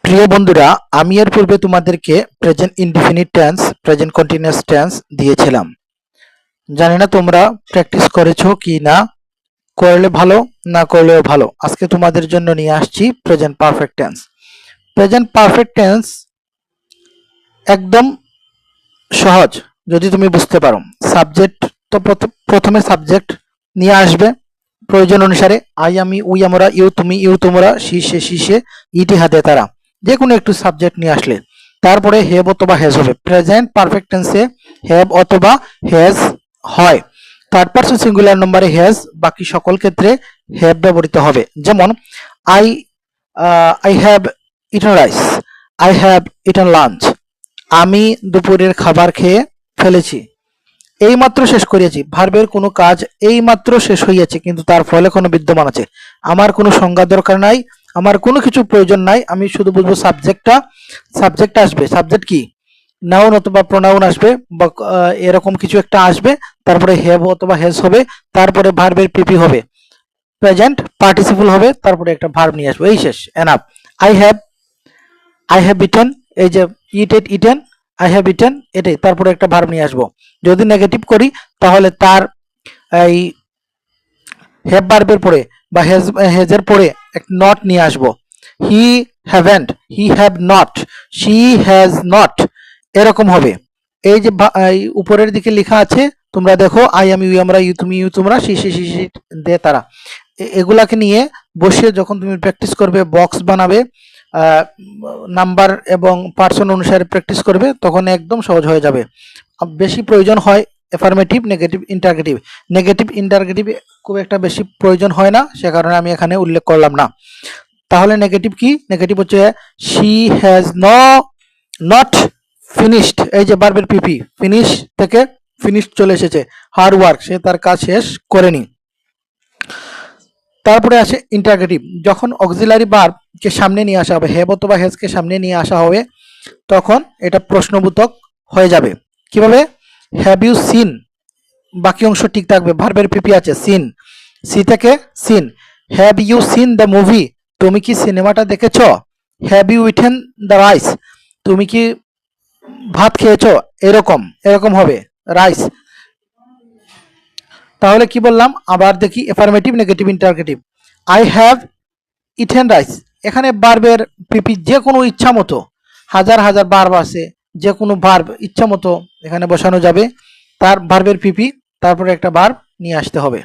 প্রিয় বন্ধুরা, আমি এর পূর্বে তোমাদেরকে present indefinite tense, present continuous tense দিয়েছিলাম। জানি না তোমরা প্র্যাকটিস করেছো কি না, করলে ভালো, না করলেও ভালো। আজকে তোমাদের জন্য নিয়ে আসছি present perfect tense. Present perfect tense একদম সহজ যদি তুমি বুঝতে পারো। সাবজেক্ট তো প্রথমে সাবজেক্ট নিয়ে আসবে প্রয়োজন অনুসারে। আই, আমি, উই, আমরা, ইউ, তুমি, ইউ, তোমরা, সি, সে, সি, সে, ইটি, হাতে, তারা, যে কোনো একটু সাবজেক্ট নিয়ে আসলে তারপরে হ্যাভ অথবা হ্যাজ হবে। প্রেজেন্ট পারফেক্ট টেন্সে হ্যাভ অথবা হ্যাজ হয়। থার্ড পারসন সিঙ্গুলার নম্বরে হ্যাজ, বাকি সকল ক্ষেত্রে হ্যাভ ব্যবহৃত হবে। যেমন I I have eaten rice, I have eaten lunch. আমি দুপুরের খাবার খেয়ে ফেলেছি, এইমাত্র শেষ করিয়াছি। ভার্বের কোনো কাজ এইমাত্র শেষ হইয়াছে কিন্তু তার ফলে কোনো বিদ্যমান আছে। আমার কোনো সংজ্ঞা দরকার নাই, আমার কোনো কিছু প্রয়োজন নাই, আমি শুধু বুঝবো সাবজেক্টটা। সাবজেক্ট আসবে, সাবজেক্ট কি, নাউন অথবা প্রোনাউন আসবে বা এরকম কিছু একটা আসবে, তারপরে হ্যাভ অথবা হ্যাজ হবে, তারপরে ভার্বের পিপি হবে, প্রেজেন্ট পার্টিসিপল হবে, তারপরে একটা ভার্ব নিয়ে আসবে, এই শেষ, এনাফ। আই হ্যাভ ইটেন, এই যে ইটেন, আই হ্যাভ ইটেন, এটাই, তারপরে একটা ভার্ব নিয়ে আসবো। যদি নেগেটিভ করি তাহলে তার এই হ্যাভ ভার্বের পরে বা হেজের পরে একটা নট নিয়ে আসবো। He haven't, he have not, she has not, এরকম হবে। এই যে এই উপরের দিকে লেখা আছে তোমরা দেখো, আই, আমি, ইউ, আমরা, ইউ, তুমি, ইউ, তোমরা, সি, সে, সি, সে, দে, তারা, এগুলাকে নিয়ে বসে যখন তুমি প্র্যাকটিস করবে, বক্স বানাবে, নাম্বার এবং পার্সন অনুসারে প্র্যাকটিস করবে, তখন একদম সহজ হয়ে যাবে। বেশি প্রয়োজন হয় affirmative, negative, interrogative. Negative interrogative খুব একটা বেশি প্রয়োজন হয় না, সে কারণে আমি এখানে উল্লেখ করলাম না। তাহলে নেগেটিভ কি? নেগেটিভ হচ্ছে শি হ্যাজ নট ফিনিশড, এই যে ভার্বের পিপি, ফিনিশ থেকে ফিনিশড চলে এসেছে, হার্ড ওয়ার্ক, সে তার কাজ শেষ করেনি। তারপরে আসে ইন্টারগেটিভ, যখন অক্সিলারি ভার্ব কে সামনে নিয়ে আসা হবে, হ্যাভ অথবা হ্যাজ কে সামনে নিয়ে আসা হবে, তখন এটা প্রশ্নবোধক হয়ে যাবে। কিভাবে? হ্যাভ ইউ সিন, বাকি অংশ ঠিক থাকবে, ভার্বের পিপি আছে সিন, সি থেকে seen. Have you seen the movie, তুমি কি সিনেমাটা দেখেছ? Have you eaten the rice, তুমি কি ভাত খেয়েছো? এরকম এরকম হবে রাইস। তাহলে কি বললাম আবার দেখি, affirmative, negative, interrogative. I have eaten rice, এখানে ভার্বের পিপি যে কোনো ইচ্ছা মতো, হাজার হাজার ভার্ব আছে, যে কোনো ভার্ব ইচ্ছা মতো এখানে বসানো যাবে, তার ভার্বের পিপি, তারপরে একটা ভার্ব নিয়ে আসতে হবে।